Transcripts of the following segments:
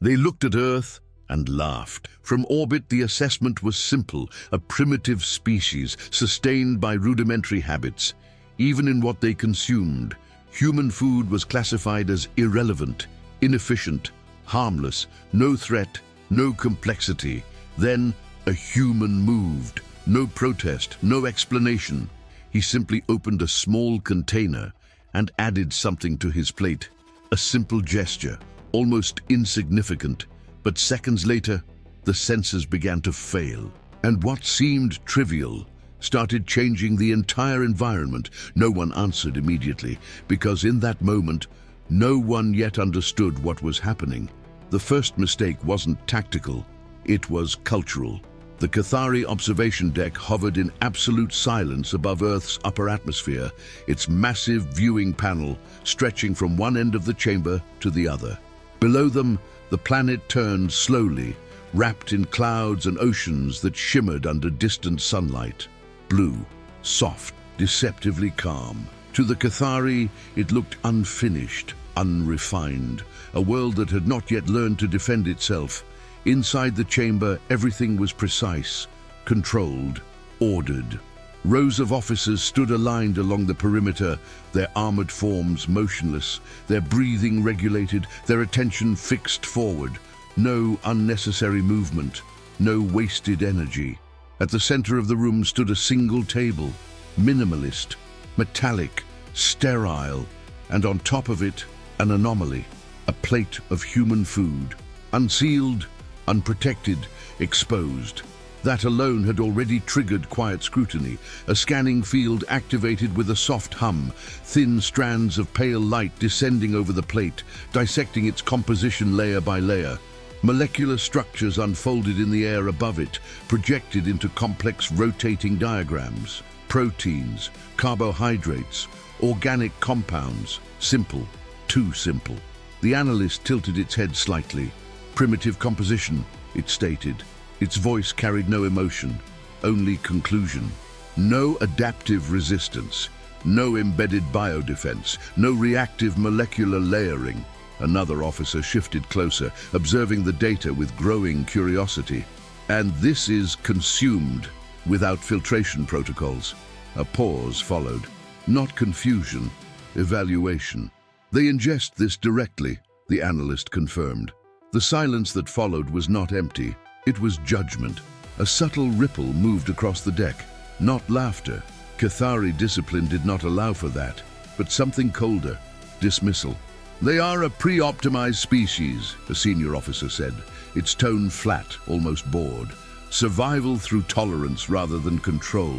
They looked at Earth and laughed. From orbit, the assessment was simple: a primitive species sustained by rudimentary habits. Even in what they consumed, human food was classified as irrelevant, inefficient, harmless, no threat, no complexity. Then a human moved. No protest, no explanation. He simply opened a small container and added something to his plate. A simple gesture, almost insignificant, but seconds later, the senses began to fail. And what seemed trivial started changing the entire environment. No one answered immediately, because in that moment, no one yet understood what was happening. The first mistake wasn't tactical, it was cultural. The Cathari observation deck hovered in absolute silence above Earth's upper atmosphere, its massive viewing panel stretching from one end of the chamber to the other. Below them, the planet turned slowly, wrapped in clouds and oceans that shimmered under distant sunlight. Blue, soft, deceptively calm. To the Cathari, it looked unfinished, unrefined, a world that had not yet learned to defend itself. Inside the chamber, everything was precise, controlled, ordered. Rows of officers stood aligned along the perimeter, their armored forms motionless, their breathing regulated, their attention fixed forward. No unnecessary movement, no wasted energy. At the center of the room stood a single table, minimalist, metallic, sterile, and on top of it, an anomaly, a plate of human food, unsealed, unprotected, exposed. That alone had already triggered quiet scrutiny, a scanning field activated with a soft hum, thin strands of pale light descending over the plate, dissecting its composition layer by layer. Molecular structures unfolded in the air above it, projected into complex rotating diagrams. Proteins, carbohydrates, organic compounds. Simple, too simple. The analyst tilted its head slightly. Primitive composition, it stated. Its voice carried no emotion, only conclusion. No adaptive resistance, no embedded biodefense, no reactive molecular layering. Another officer shifted closer, observing the data with growing curiosity. And this is consumed without filtration protocols. A pause followed. Not confusion, evaluation. They ingest this directly, the analyst confirmed. The silence that followed was not empty, it was judgment. A subtle ripple moved across the deck. Not laughter. Cathari discipline did not allow for that, but something colder, dismissal. They are a pre-optimized species, a senior officer said, its tone flat, almost bored. Survival through tolerance rather than control.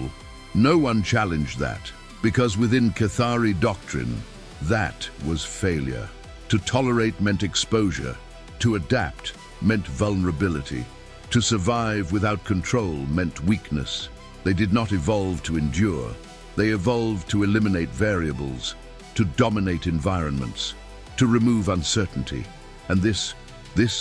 No one challenged that, because within Cathari doctrine, that was failure. To tolerate meant exposure. To adapt meant vulnerability. To survive without control meant weakness. They did not evolve to endure. They evolved to eliminate variables, to dominate environments, to remove uncertainty. And this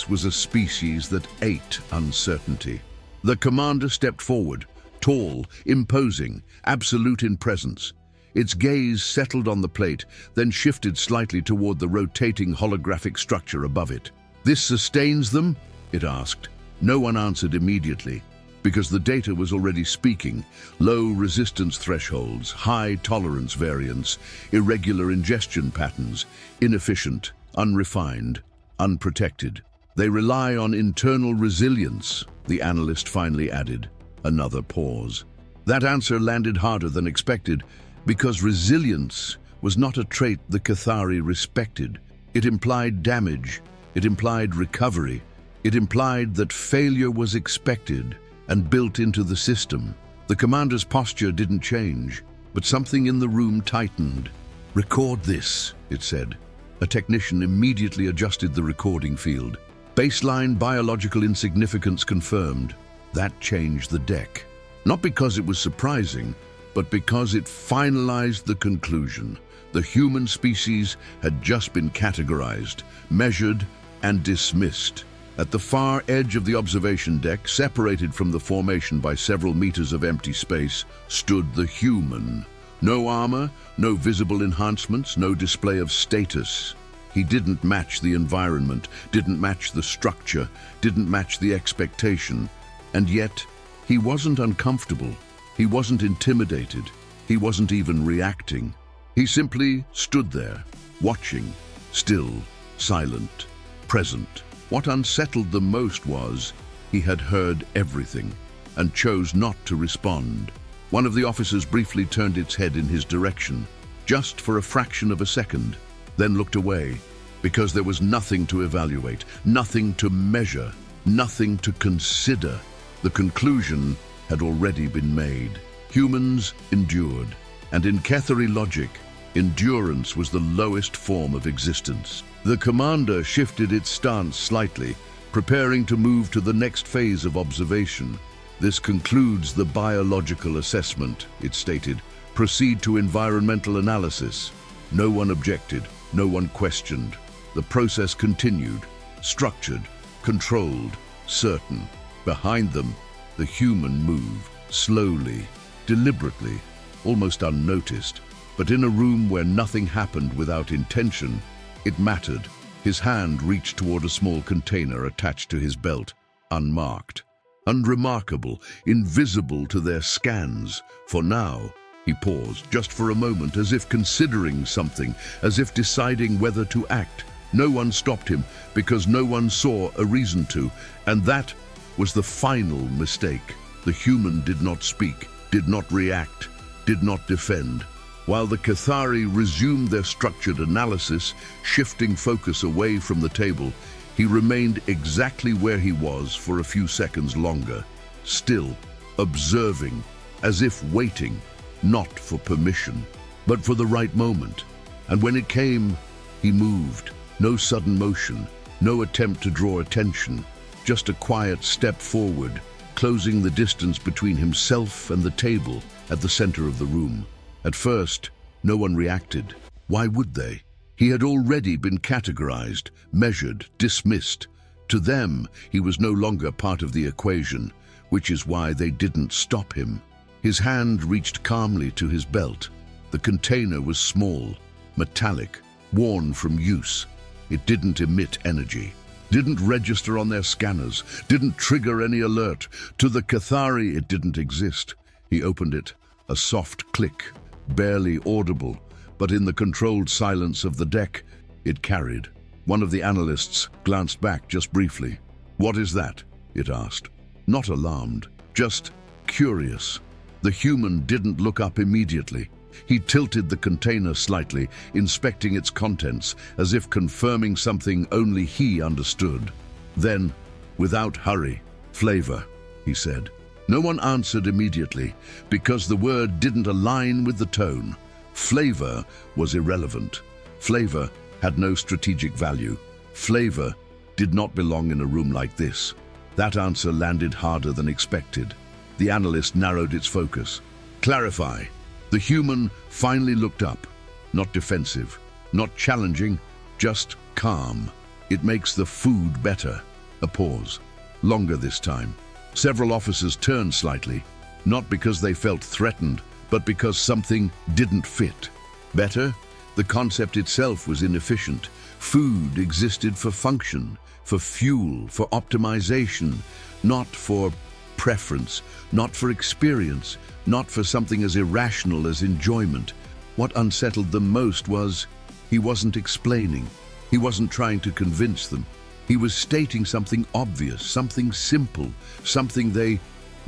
was a species that ate uncertainty. The commander stepped forward, tall, imposing, absolute in presence. Its gaze settled on the plate, then shifted slightly toward the rotating holographic structure above it. "This sustains them?" it asked. No one answered immediately, because the data was already speaking. Low resistance thresholds, high tolerance variance, irregular ingestion patterns, inefficient, unrefined, unprotected. They rely on internal resilience, the analyst finally added. Another pause. That answer landed harder than expected, because resilience was not a trait the Cathari respected. It implied damage. It implied recovery. It implied that failure was expected and built into the system. The commander's posture didn't change, but something in the room tightened. "Record this," it said. A technician immediately adjusted the recording field. Baseline biological insignificance confirmed. That changed the deck. Not because it was surprising, but because it finalized the conclusion. The human species had just been categorized, measured, and dismissed. At the far edge of the observation deck, separated from the formation by several meters of empty space, stood the human. No armor, no visible enhancements, no display of status. He didn't match the environment, didn't match the structure, didn't match the expectation. And yet, he wasn't uncomfortable. He wasn't intimidated. He wasn't even reacting. He simply stood there, watching, still, silent, present. What unsettled them most was he had heard everything and chose not to respond. One of the officers briefly turned its head in his direction, just for a fraction of a second, then looked away, because there was nothing to evaluate, nothing to measure, nothing to consider. The conclusion had already been made. Humans endured, and in Kethari logic, endurance was the lowest form of existence. The commander shifted its stance slightly, preparing to move to the next phase of observation. This concludes the biological assessment, it stated. Proceed to environmental analysis. No one objected, no one questioned. The process continued, structured, controlled, certain. Behind them, the human moved, slowly, deliberately, almost unnoticed. But in a room where nothing happened without intention, it mattered. His hand reached toward a small container attached to his belt, unmarked. Unremarkable, invisible to their scans. For now, he paused, just for a moment, as if considering something, as if deciding whether to act. No one stopped him, because no one saw a reason to, and that was the final mistake. The human did not speak, did not react, did not defend. While the Kethari resumed their structured analysis, shifting focus away from the table, he remained exactly where he was for a few seconds longer, still, observing, as if waiting, not for permission, but for the right moment. And when it came, he moved. No sudden motion, no attempt to draw attention, just a quiet step forward, closing the distance between himself and the table at the center of the room. At first, no one reacted. Why would they? He had already been categorized, measured, dismissed. To them, he was no longer part of the equation, which is why they didn't stop him. His hand reached calmly to his belt. The container was small, metallic, worn from use. It didn't emit energy, didn't register on their scanners, didn't trigger any alert. To the Kethari, it didn't exist. He opened it, a soft click, barely audible, but in the controlled silence of the deck, it carried. One of the analysts glanced back just briefly. "What is that?" it asked. Not alarmed, just curious. The human didn't look up immediately. He tilted the container slightly, inspecting its contents, as if confirming something only he understood. Then, without hurry, "Flavor," he said. No one answered immediately, because the word didn't align with the tone. Flavor was irrelevant. Flavor had no strategic value. Flavor did not belong in a room like this. That answer landed harder than expected. The analyst narrowed its focus. "Clarify." The human finally looked up, not defensive, not challenging, just calm. "It makes the food better." A pause, longer this time. Several officers turned slightly, not because they felt threatened, but because something didn't fit. Better? The concept itself was inefficient. Food existed for function, for fuel, for optimization, not for preference, not for experience, not for something as irrational as enjoyment. What unsettled them most was he wasn't explaining. He wasn't trying to convince them. He was stating something obvious, something simple, something they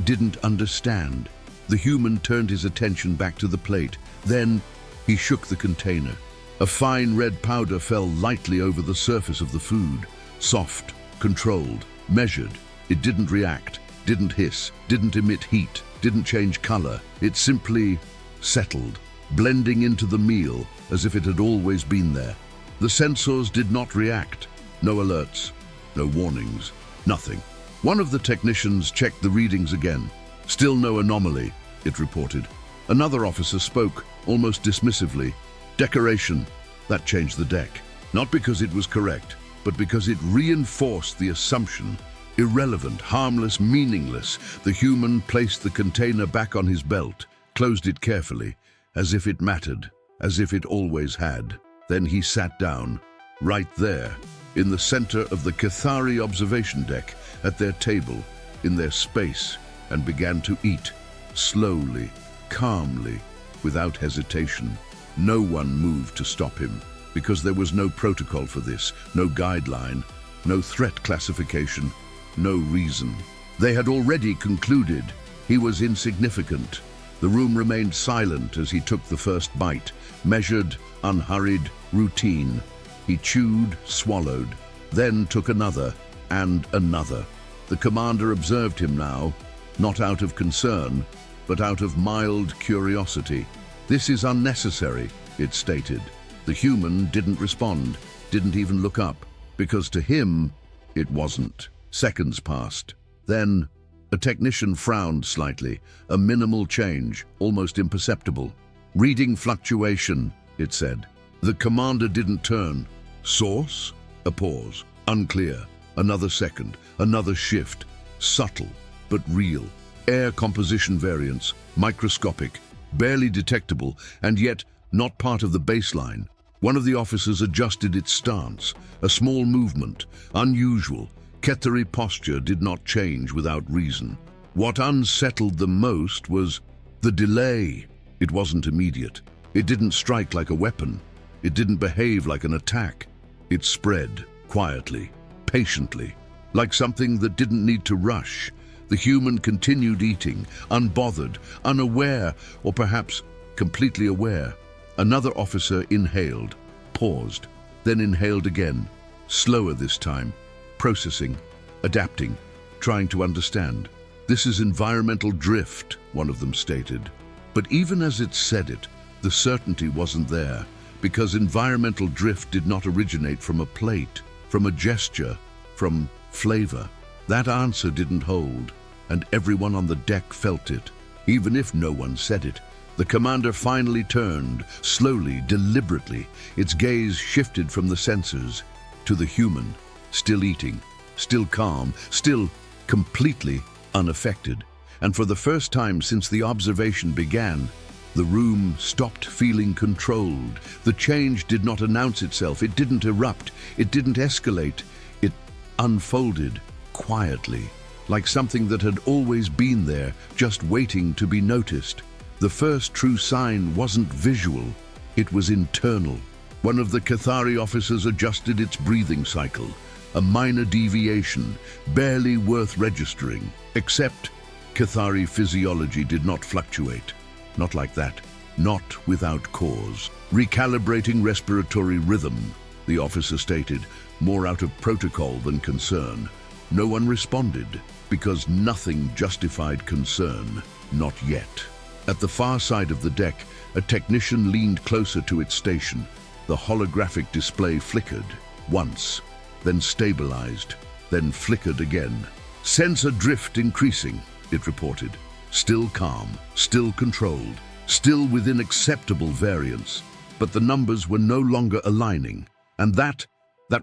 didn't understand. The human turned his attention back to the plate. Then he shook the container. A fine red powder fell lightly over the surface of the food. Soft, controlled, measured. It didn't react, didn't hiss, didn't emit heat, didn't change color. It simply settled, blending into the meal as if it had always been there. The sensors did not react. No alerts, no warnings, nothing. One of the technicians checked the readings again. Still no anomaly, it reported. Another officer spoke, almost dismissively. "Decoration." That changed the deck. Not because it was correct, but because it reinforced the assumption. Irrelevant, harmless, meaningless. The human placed the container back on his belt, closed it carefully, as if it mattered, as if it always had. Then he sat down, right there, in the center of the Cathari observation deck, at their table, in their space, and began to eat, slowly, calmly, without hesitation. No one moved to stop him, because there was no protocol for this, no guideline, no threat classification, no reason. They had already concluded he was insignificant. The room remained silent as he took the first bite, measured, unhurried, routine. He chewed, swallowed, then took another and another. The commander observed him now, not out of concern, but out of mild curiosity. "This is unnecessary," it stated. The human didn't respond, didn't even look up, because to him, it wasn't. Seconds passed. Then, a technician frowned slightly, a minimal change, almost imperceptible. "Reading fluctuation," it said. The commander didn't turn. Source? A pause. Unclear. Another second. Another shift. Subtle, but real. Air composition variance. Microscopic. Barely detectable, and yet not part of the baseline. One of the officers adjusted its stance. A small movement. Unusual. Cathari posture did not change without reason. What unsettled them most was the delay. It wasn't immediate. It didn't strike like a weapon. It didn't behave like an attack. It spread, quietly, patiently, like something that didn't need to rush. The human continued eating, unbothered, unaware, or perhaps completely aware. Another officer inhaled, paused, then inhaled again, slower this time, processing, adapting, trying to understand. "This is environmental drift," one of them stated. But even as it said it, the certainty wasn't there, because environmental drift did not originate from a plate, from a gesture, from flavor. That answer didn't hold, and everyone on the deck felt it, even if no one said it. The commander finally turned, slowly, deliberately. Its gaze shifted from the sensors to the human, still eating, still calm, still completely unaffected. And for the first time since the observation began, the room stopped feeling controlled. The change did not announce itself. It didn't erupt. It didn't escalate. It unfolded quietly, like something that had always been there, just waiting to be noticed. The first true sign wasn't visual. It was internal. One of the Cathari officers adjusted its breathing cycle, a minor deviation, barely worth registering, except Cathari physiology did not fluctuate. Not like that. Not without cause. "Recalibrating respiratory rhythm," the officer stated, more out of protocol than concern. No one responded, because nothing justified concern. Not yet. At the far side of the deck, a technician leaned closer to its station. The holographic display flickered, once, then stabilized, then flickered again. "Sensor drift increasing," it reported. Still calm, still controlled, still within acceptable variance. But the numbers were no longer aligning, and that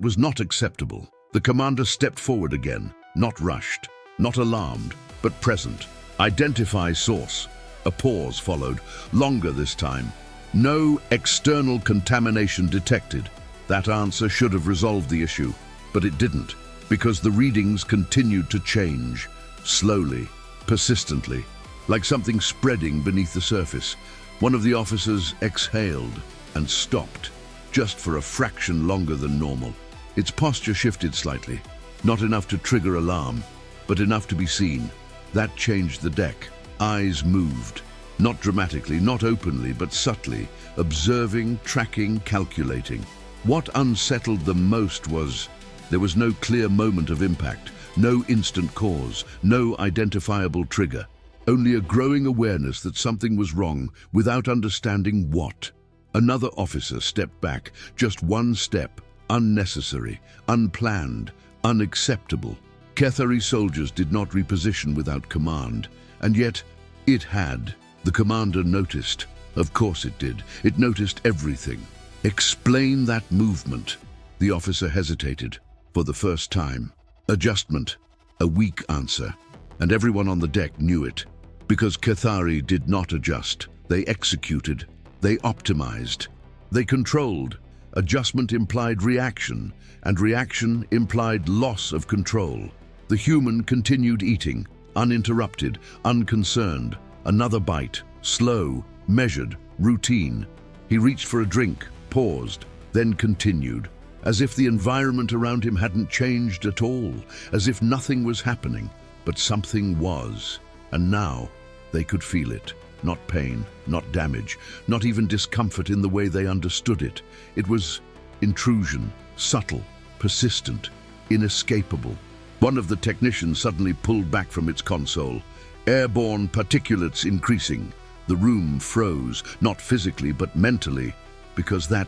was not acceptable. The commander stepped forward again, not rushed, not alarmed, but present. "Identify source." A pause followed, longer this time. "No external contamination detected." That answer should have resolved the issue, but it didn't, because the readings continued to change, slowly, persistently, like something spreading beneath the surface. One of the officers exhaled and stopped, just for a fraction longer than normal. Its posture shifted slightly, not enough to trigger alarm, but enough to be seen. That changed the deck. Eyes moved, not dramatically, not openly, but subtly, observing, tracking, calculating. What unsettled them most was there was no clear moment of impact, no instant cause, no identifiable trigger, only a growing awareness that something was wrong without understanding what. Another officer stepped back, just one step, unnecessary, unplanned, unacceptable. Cathari soldiers did not reposition without command, and yet it had. The commander noticed. Of course it did. It noticed everything. "Explain that movement." The officer hesitated, for the first time. Adjustment, a weak answer, and everyone on the deck knew it. Because Cathari did not adjust. They executed. They optimized. They controlled. Adjustment implied reaction, and reaction implied loss of control. The human continued eating, uninterrupted, unconcerned. Another bite, slow, measured, routine. He reached for a drink, paused, then continued, as if the environment around him hadn't changed at all, as if nothing was happening, but something was. And now they could feel it. Not pain, not damage, not even discomfort in the way they understood it. It was intrusion, subtle, persistent, inescapable. One of the technicians suddenly pulled back from its console. Airborne particulates increasing. The room froze, not physically but mentally, because that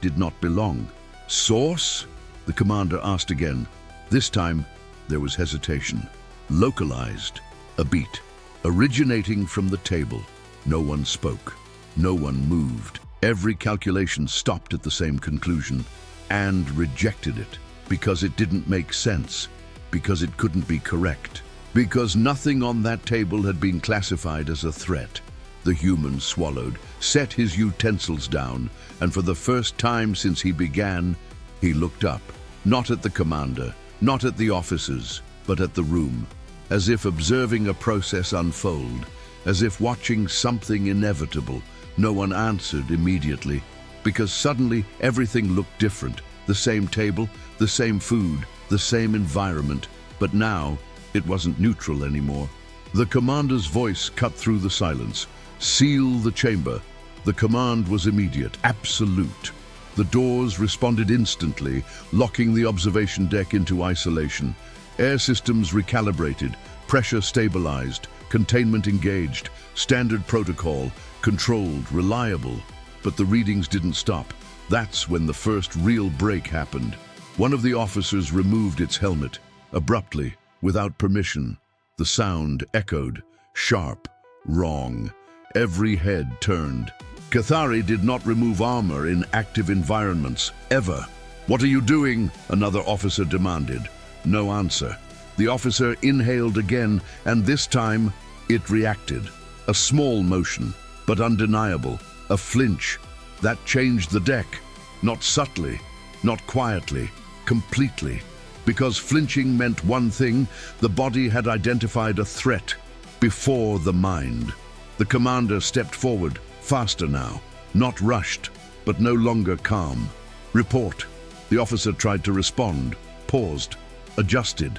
did not belong. Source? The commander asked again. This time, there was hesitation. Localized, a beat, originating from the table. No one spoke. No one moved. Every calculation stopped at the same conclusion and rejected it because it didn't make sense, because it couldn't be correct, because nothing on that table had been classified as a threat. The human swallowed, set his utensils down, and for the first time since he began, he looked up, not at the commander, not at the officers, but at the room, as if observing a process unfold, as if watching something inevitable. No one answered immediately, because suddenly everything looked different. The same table, the same food, the same environment, but now it wasn't neutral anymore. The commander's voice cut through the silence. Seal the chamber. The command was immediate, absolute. The doors responded instantly, locking the observation deck into isolation. Air systems recalibrated, pressure stabilized, containment engaged, standard protocol, controlled, reliable. But the readings didn't stop. That's when the first real break happened. One of the officers removed its helmet, abruptly, without permission. The sound echoed, sharp, wrong. Every head turned. Cathari did not remove armor in active environments, ever. "What are you doing?" another officer demanded. No answer. The officer inhaled again, and this time it reacted. A small motion, but undeniable. A flinch. That changed the deck. Not subtly, not quietly, completely. Because flinching meant one thing: the body had identified a threat before the mind. The commander stepped forward, faster now, not rushed, but no longer calm. "Report." The officer tried to respond, paused, adjusted.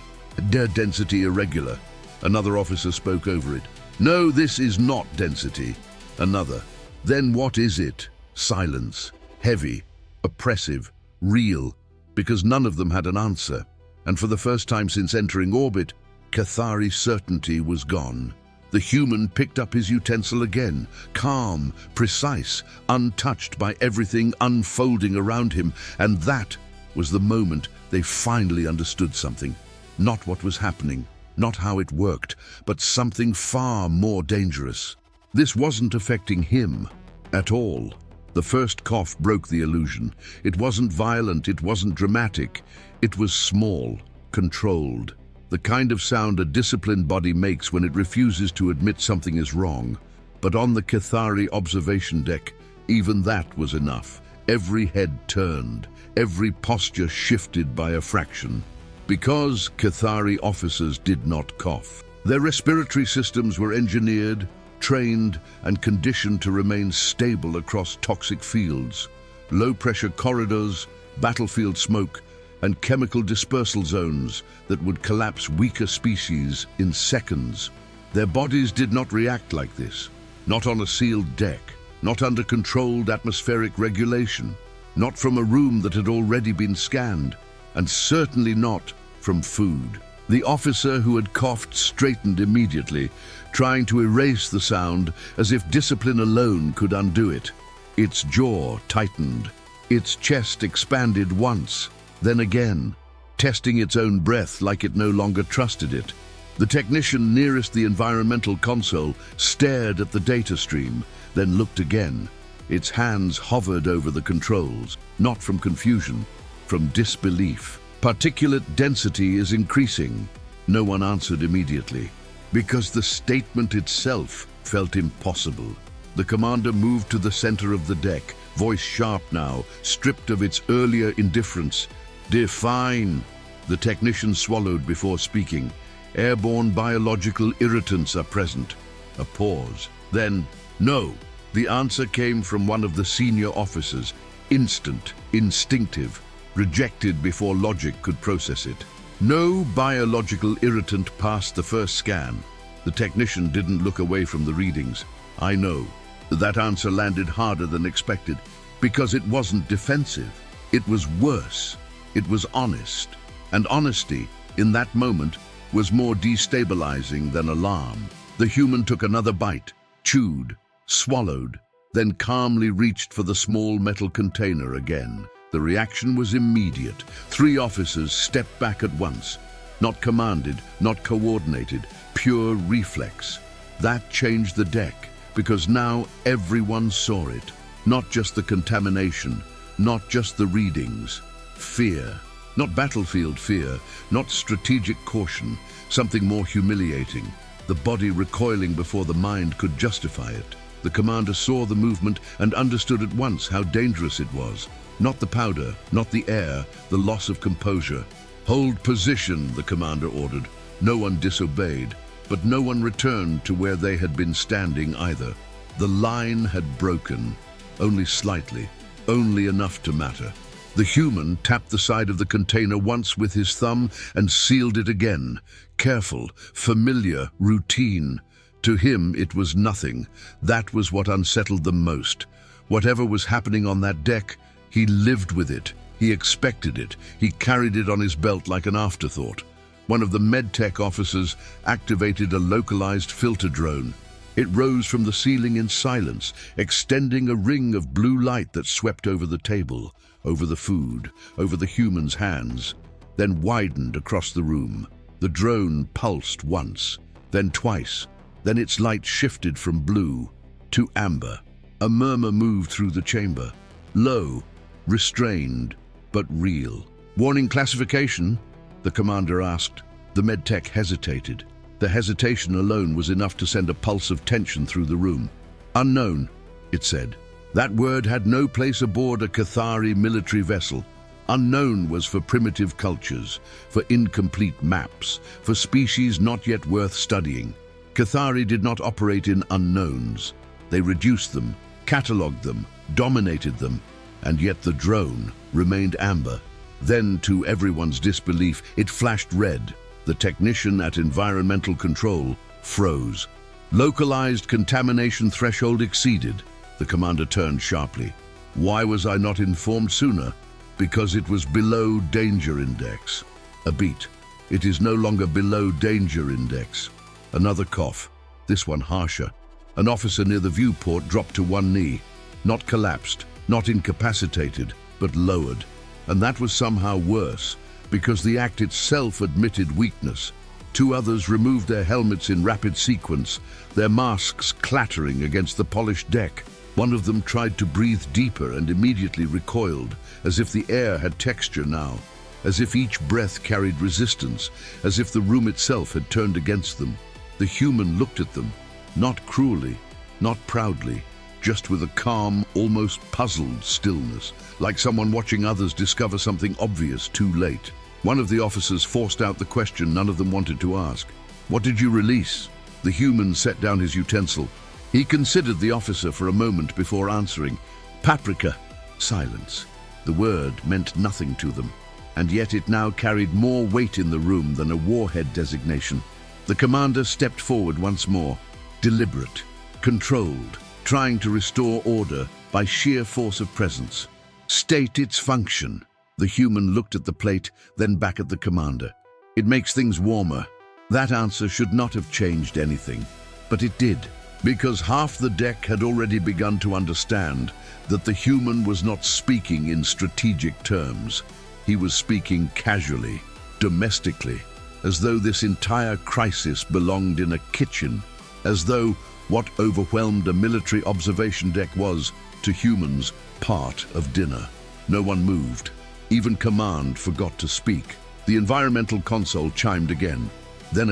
"Density irregular." Another officer spoke over it. "No, this is not density." Another. "Then what is it?" Silence. Heavy, oppressive, real, because none of them had an answer. And for the first time since entering orbit, Cathari's certainty was gone. The human picked up his utensil again, calm, precise, untouched by everything unfolding around him, and that was the moment they finally understood something. Not what was happening, not how it worked, but something far more dangerous. This wasn't affecting him at all. The first cough broke the illusion. It wasn't violent, it wasn't dramatic. It was small, controlled. The kind of sound a disciplined body makes when it refuses to admit something is wrong. But on the Cathari observation deck, even that was enough. Every head turned, every posture shifted by a fraction. Because Cathari officers did not cough. Their respiratory systems were engineered, trained, and conditioned to remain stable across toxic fields. Low-pressure corridors, battlefield smoke, and chemical dispersal zones that would collapse weaker species in seconds. Their bodies did not react like this. Not on a sealed deck, not under controlled atmospheric regulation, not from a room that had already been scanned, and certainly not from food. The officer who had coughed straightened immediately, trying to erase the sound as if discipline alone could undo it. Its jaw tightened. Its chest expanded once, then again, testing its own breath like it no longer trusted it. The technician nearest the environmental console stared at the data stream, then looked again. Its hands hovered over the controls, not from confusion, from disbelief. "Particulate density is increasing." No one answered immediately, because the statement itself felt impossible. The commander moved to the center of the deck, voice sharp now, stripped of its earlier indifference. "Define." The technician swallowed before speaking. "Airborne biological irritants are present." A pause. Then, "No." The answer came from one of the senior officers. Instant, instinctive, rejected before logic could process it. No biological irritant passed the first scan. The technician didn't look away from the readings. "I know." That answer landed harder than expected, because it wasn't defensive. It was worse. It was honest. And honesty, in that moment, was more destabilizing than alarm. The human took another bite, chewed, swallowed, then calmly reached for the small metal container again. The reaction was immediate. 3 officers stepped back at once. Not commanded, not coordinated, pure reflex. That changed the deck, because now everyone saw it. Not just the contamination, not just the readings. Fear. Not battlefield fear, not strategic caution, something more humiliating. The body recoiling before the mind could justify it. The commander saw the movement and understood at once how dangerous it was. Not the powder, not the air, the loss of composure. "Hold position," the commander ordered. No one disobeyed, but no one returned to where they had been standing either. The line had broken, only slightly, only enough to matter. The human tapped the side of the container once with his thumb and sealed it again. Careful, familiar, routine. To him, it was nothing. That was what unsettled them most. Whatever was happening on that deck, he lived with it. He expected it. He carried it on his belt like an afterthought. One of the medtech officers activated a localized filter drone. It rose from the ceiling in silence, extending a ring of blue light that swept over the table, over the food, over the human's hands, then widened across the room. The drone pulsed once, then twice. Then its light shifted from blue to amber. A murmur moved through the chamber. Low, restrained, but real. "Warning classification?" the commander asked. The medtech hesitated. The hesitation alone was enough to send a pulse of tension through the room. "Unknown," it said. That word had no place aboard a Cathari military vessel. Unknown was for primitive cultures, for incomplete maps, for species not yet worth studying. Cathari did not operate in unknowns. They reduced them, catalogued them, dominated them, and yet the drone remained amber. Then, to everyone's disbelief, it flashed red. The technician at environmental control froze. "Localized contamination threshold exceeded." The commander turned sharply. "Why was I not informed sooner?" "Because it was below danger index." A beat. "It is no longer below danger index." Another cough, this one harsher. An officer near the viewport dropped to one knee. Not collapsed, not incapacitated, but lowered. And that was somehow worse, because the act itself admitted weakness. 2 others removed their helmets in rapid sequence, their masks clattering against the polished deck. One of them tried to breathe deeper and immediately recoiled, as if the air had texture now, as if each breath carried resistance, as if the room itself had turned against them. The human looked at them, not cruelly, not proudly, just with a calm, almost puzzled stillness, like someone watching others discover something obvious too late. One of the officers forced out the question none of them wanted to ask. "What did you release?" The human set down his utensil. He considered the officer for a moment before answering. "Paprika." Silence. The word meant nothing to them, and yet it now carried more weight in the room than a warhead designation. The commander stepped forward once more, deliberate, controlled, trying to restore order by sheer force of presence. "State its function." The human looked at the plate, then back at the commander. "It makes things warmer." That answer should not have changed anything, but it did, because half the deck had already begun to understand that the human was not speaking in strategic terms. He was speaking casually, domestically, as though this entire crisis belonged in a kitchen, as though what overwhelmed a military observation deck was, to humans, part of dinner. No one moved. Even command forgot to speak. The environmental console chimed again. Then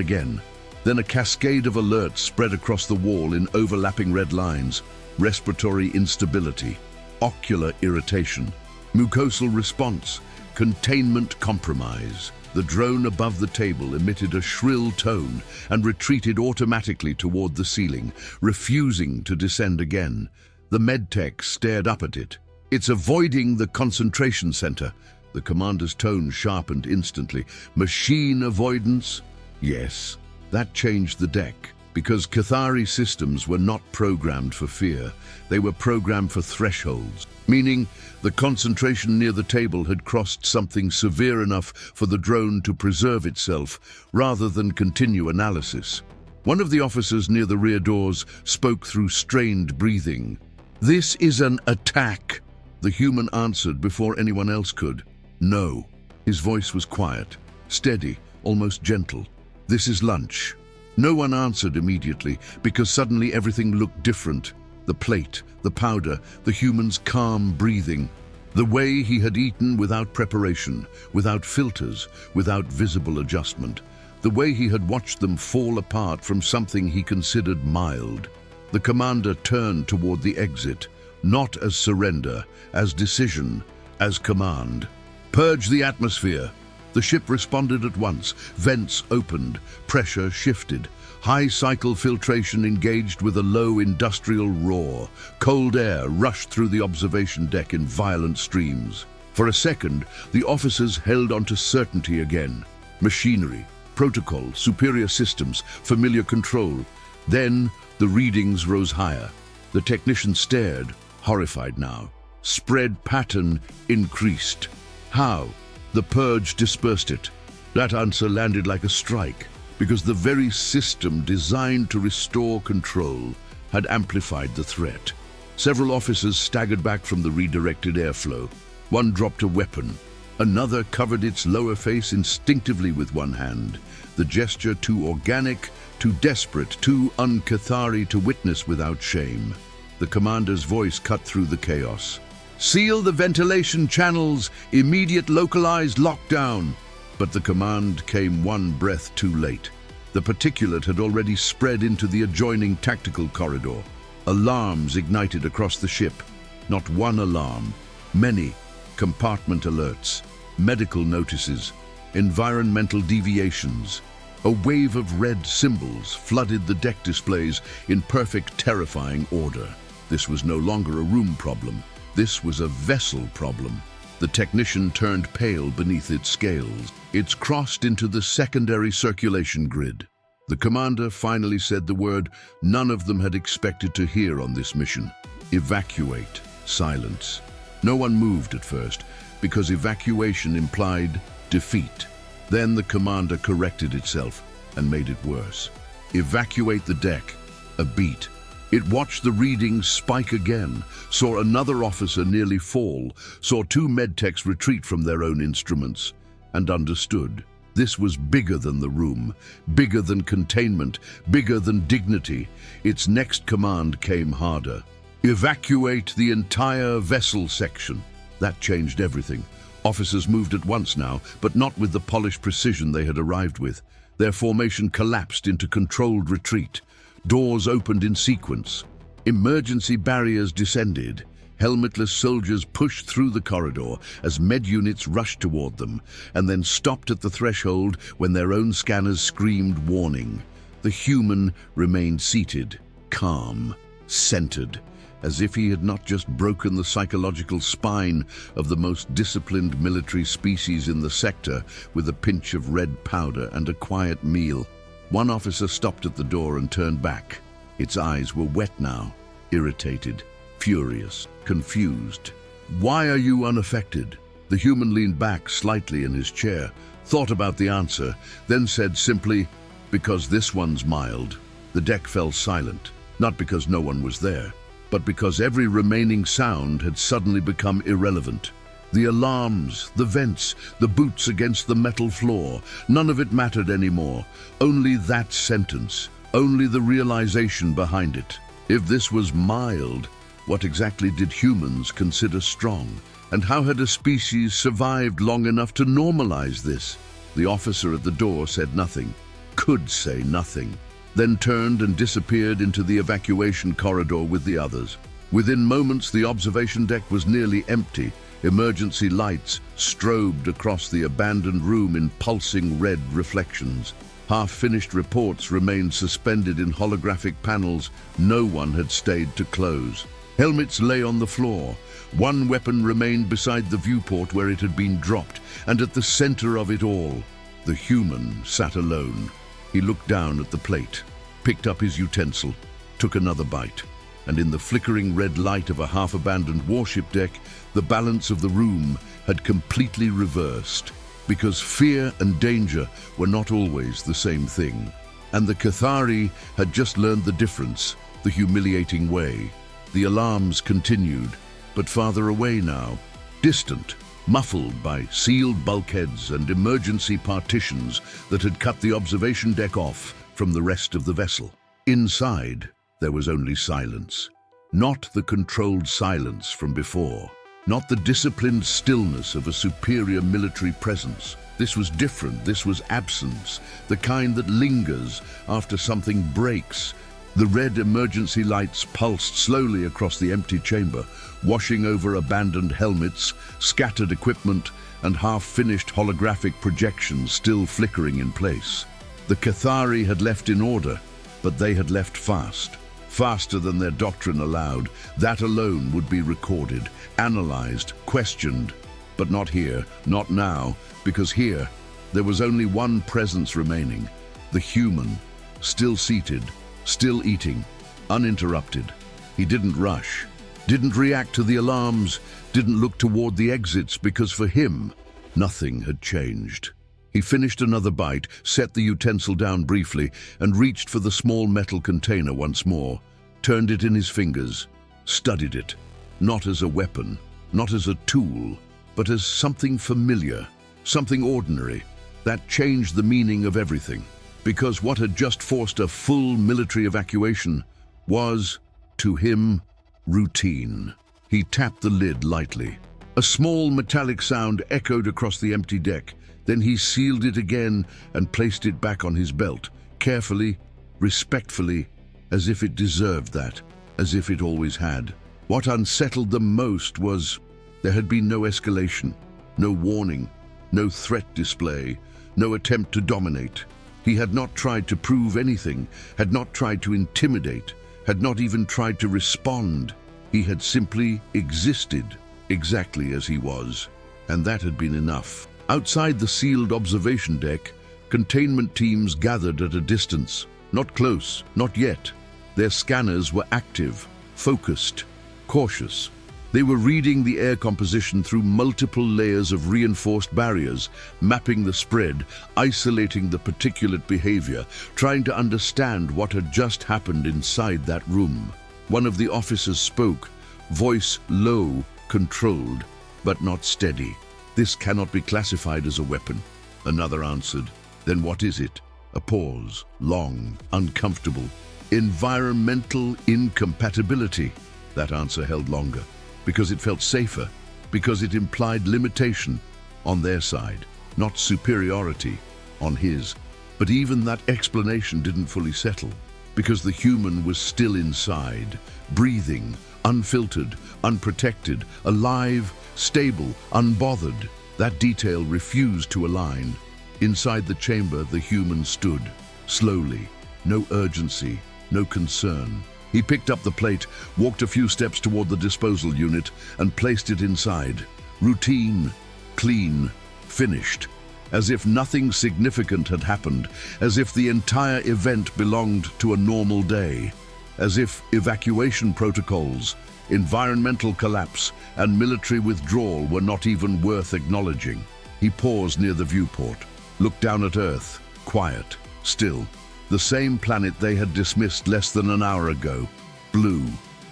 a cascade of alerts spread across the wall in overlapping red lines. Respiratory instability. ocular irritation, mucosal response, containment compromise. The drone above the table emitted a shrill tone and retreated automatically toward the ceiling, refusing to descend again. The medtech stared up at it. "It's avoiding the concentration center." The commander's tone sharpened instantly. "Machine avoidance?" Yes, that changed the deck, because Cathari systems were not programmed for fear. They were programmed for thresholds, meaning the concentration near the table had crossed something severe enough for the drone to preserve itself rather than continue analysis. One of the officers near the rear doors spoke through strained breathing. "This is an attack." The human answered before anyone else could. "No." His voice was quiet, steady, almost gentle. "This is lunch." No one answered immediately, because suddenly everything looked different. The plate, the powder, the human's calm breathing. The way he had eaten without preparation, without filters, without visible adjustment. The way he had watched them fall apart from something he considered mild. The commander turned toward the exit, not as surrender, as decision, as command. "Purge the atmosphere." The ship responded at once. Vents opened, pressure shifted. High cycle filtration engaged with a low industrial roar. Cold air rushed through the observation deck in violent streams. For a second, the officers held on to certainty again. Machinery, protocol, superior systems, familiar control. Then the readings rose higher. The technician stared, horrified now. Spread pattern increased. How? The purge dispersed it. That answer landed like a strike, because the very system designed to restore control had amplified the threat. Several officers staggered back from the redirected airflow. One dropped a weapon. Another covered its lower face instinctively with one hand, the gesture too organic, too desperate, too un-Cathari to witness without shame. The commander's voice cut through the chaos. "Seal the ventilation channels, immediate localized lockdown." But the command came one breath too late. The particulate had already spread into the adjoining tactical corridor. Alarms ignited across the ship. Not one alarm, many. Compartment alerts, medical notices, environmental deviations. A wave of red symbols flooded the deck displays in perfect, terrifying order. This was no longer a room problem. This was a vessel problem. The technician turned pale beneath its scales. It's crossed into the secondary circulation grid. The commander finally said the word none of them had expected to hear on this mission. Evacuate. Silence. No one moved at first, because evacuation implied defeat. Then the commander corrected itself and made it worse. Evacuate the deck. A beat. It watched the readings spike again, saw another officer nearly fall, saw two medtechs retreat from their own instruments, and understood. This was bigger than the room, bigger than containment, bigger than dignity. Its next command came harder. Evacuate the entire vessel section. That changed everything. Officers moved at once now, but not with the polished precision they had arrived with. Their formation collapsed into controlled retreat. Doors opened in sequence. Emergency barriers descended. Helmetless soldiers pushed through the corridor as med units rushed toward them, and then stopped at the threshold when their own scanners screamed warning. The human remained seated, calm, centered, as if he had not just broken the psychological spine of the most disciplined military species in the sector with a pinch of red powder and a quiet meal. One officer stopped at the door and turned back. Its eyes were wet now, irritated, furious, confused. "Why are you unaffected?" The human leaned back slightly in his chair, thought about the answer, then said simply, "Because this one's mild." The deck fell silent, not because no one was there, but because every remaining sound had suddenly become irrelevant. The alarms, the vents, the boots against the metal floor, none of it mattered anymore. Only that sentence, only the realization behind it. If this was mild, what exactly did humans consider strong? And how had a species survived long enough to normalize this? The officer at the door said nothing, could say nothing, then turned and disappeared into the evacuation corridor with the others. Within moments, the observation deck was nearly empty. Emergency lights strobed across the abandoned room in pulsing red reflections. Half-finished reports remained suspended in holographic panels no one had stayed to close. Helmets lay on the floor. One weapon remained beside the viewport where it had been dropped, and at the center of it all, the human sat alone. He looked down at the plate, picked up his utensil, took another bite, and in the flickering red light of a half-abandoned warship deck, the balance of the room had completely reversed, because fear and danger were not always the same thing. And the Cathari had just learned the difference, the humiliating way. The alarms continued, but farther away now, distant, muffled by sealed bulkheads and emergency partitions that had cut the observation deck off from the rest of the vessel. Inside, there was only silence. Not the controlled silence from before. Not the disciplined stillness of a superior military presence. This was different. This was absence, the kind that lingers after something breaks. The red emergency lights pulsed slowly across the empty chamber, washing over abandoned helmets, scattered equipment, and half-finished holographic projections still flickering in place. The Cathari had left in order, but they had left fast. Faster than their doctrine allowed. That alone would be recorded, analyzed, questioned. But not here, not now, because here, there was only one presence remaining. The human, still seated, still eating, uninterrupted. He didn't rush, didn't react to the alarms, didn't look toward the exits, because for him, nothing had changed. He finished another bite, set the utensil down briefly, and reached for the small metal container once more, turned it in his fingers, studied it, not as a weapon, not as a tool, but as something familiar, something ordinary, that changed the meaning of everything. Because what had just forced a full military evacuation was, to him, routine. He tapped the lid lightly. A small metallic sound echoed across the empty deck. Then he sealed it again and placed it back on his belt, carefully, respectfully, as if it deserved that, as if it always had. What unsettled them most was there had been no escalation, no warning, no threat display, no attempt to dominate. He had not tried to prove anything, had not tried to intimidate, had not even tried to respond. He had simply existed exactly as he was, and that had been enough. Outside the sealed observation deck, containment teams gathered at a distance. Not close, not yet. Their scanners were active, focused, cautious. They were reading the air composition through multiple layers of reinforced barriers, mapping the spread, isolating the particulate behavior, trying to understand what had just happened inside that room. One of the officers spoke, voice low, controlled, but not steady. "This cannot be classified as a weapon." Another answered. "Then what is it?" A pause, long, uncomfortable. "Environmental incompatibility." That answer held longer, because it felt safer, because it implied limitation on their side, not superiority on his. But even that explanation didn't fully settle, because the human was still inside, breathing, unfiltered, unprotected, alive, stable, unbothered. That detail refused to align. Inside the chamber, the human stood, slowly, no urgency, no concern. He picked up the plate, walked a few steps toward the disposal unit, and placed it inside. Routine, clean, finished. As if nothing significant had happened, as if the entire event belonged to a normal day. As if evacuation protocols, environmental collapse, and military withdrawal were not even worth acknowledging. He paused near the viewport, looked down at Earth, quiet, still. The same planet they had dismissed less than an hour ago. Blue,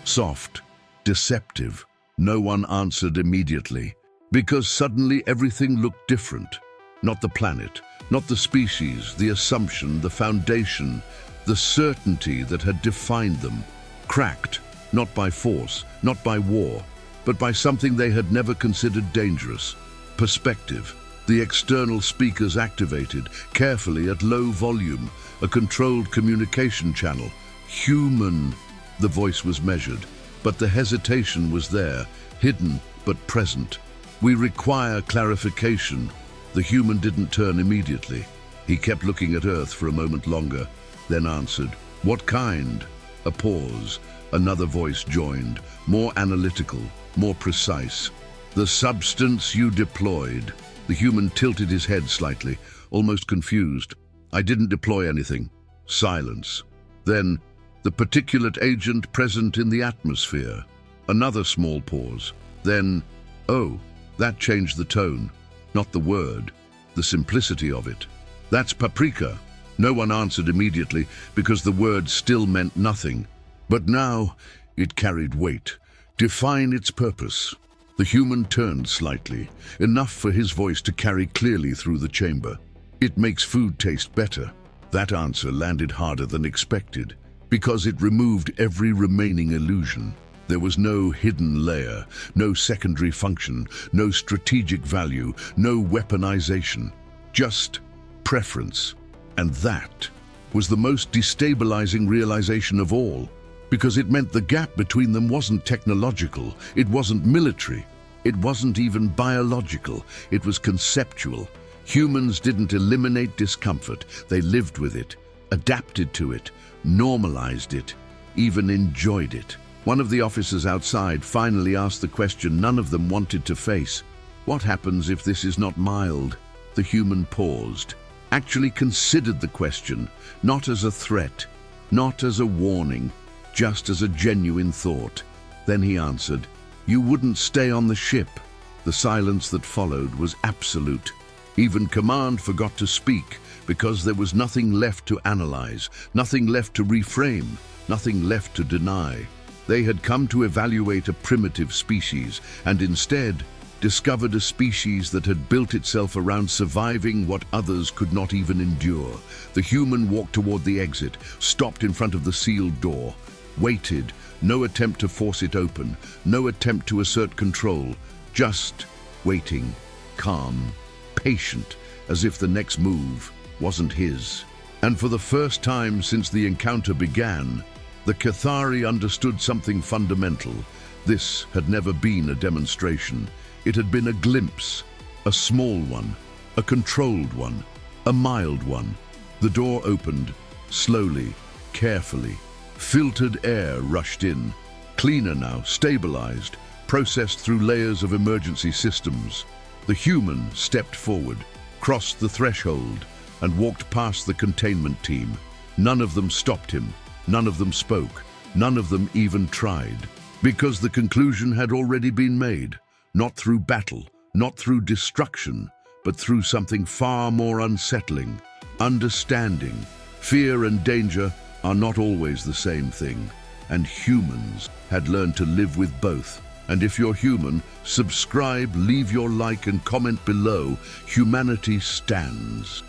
soft, deceptive. No one answered immediately, because suddenly everything looked different. Not the planet, not the species, the assumption, the foundation, the certainty that had defined them. Cracked, not by force, not by war, but by something they had never considered dangerous. Perspective. The external speakers activated, carefully at low volume, a controlled communication channel. Human. The voice was measured, But the hesitation was there, hidden but present. "We require clarification." The human didn't turn immediately. He kept looking at Earth for a moment longer, then answered, "What kind?" A pause. Another voice joined, more analytical, more precise. "The substance you deployed." The human tilted his head slightly, almost confused. "I didn't deploy anything." Silence. Then, "The particulate agent present in the atmosphere." Another small pause. Then, "Oh," that changed the tone. Not the word, the simplicity of it. "That's paprika." No one answered immediately because the word still meant nothing. But now it carried weight. Define its purpose. The human turned slightly, enough for his voice to carry clearly through the chamber. "It makes food taste better." That answer landed harder than expected, because it removed every remaining illusion. There was no hidden layer, no secondary function, no strategic value, no weaponization. Just preference. And that was the most destabilizing realization of all, because it meant the gap between them wasn't technological, it wasn't military, it wasn't even biological, it was conceptual. Humans didn't eliminate discomfort, they lived with it, adapted to it, normalized it, even enjoyed it. One of the officers outside finally asked the question none of them wanted to face. "What happens if this is not mild?" The human paused, actually considered the question, not as a threat, not as a warning, just as a genuine thought. Then he answered, "You wouldn't stay on the ship." The silence that followed was absolute. Even command forgot to speak, because there was nothing left to analyze, nothing left to reframe, nothing left to deny. They had come to evaluate a primitive species, and instead discovered a species that had built itself around surviving what others could not even endure. The human walked toward the exit, stopped in front of the sealed door, waited, no attempt to force it open, no attempt to assert control, just waiting, calm, patient, as if the next move wasn't his. And for the first time since the encounter began, the Cathari understood something fundamental. This had never been a demonstration. It had been a glimpse, a small one, a controlled one, a mild one. The door opened, slowly, carefully. Filtered air rushed in, cleaner now, stabilized, processed through layers of emergency systems. The human stepped forward, crossed the threshold, and walked past the containment team. None of them stopped him. None of them spoke. None of them even tried. Because the conclusion had already been made. Not through battle, not through destruction, but through something far more unsettling. Understanding. Fear and danger are not always the same thing. And humans had learned to live with both. And if you're human, subscribe, leave your like and comment below. Humanity stands.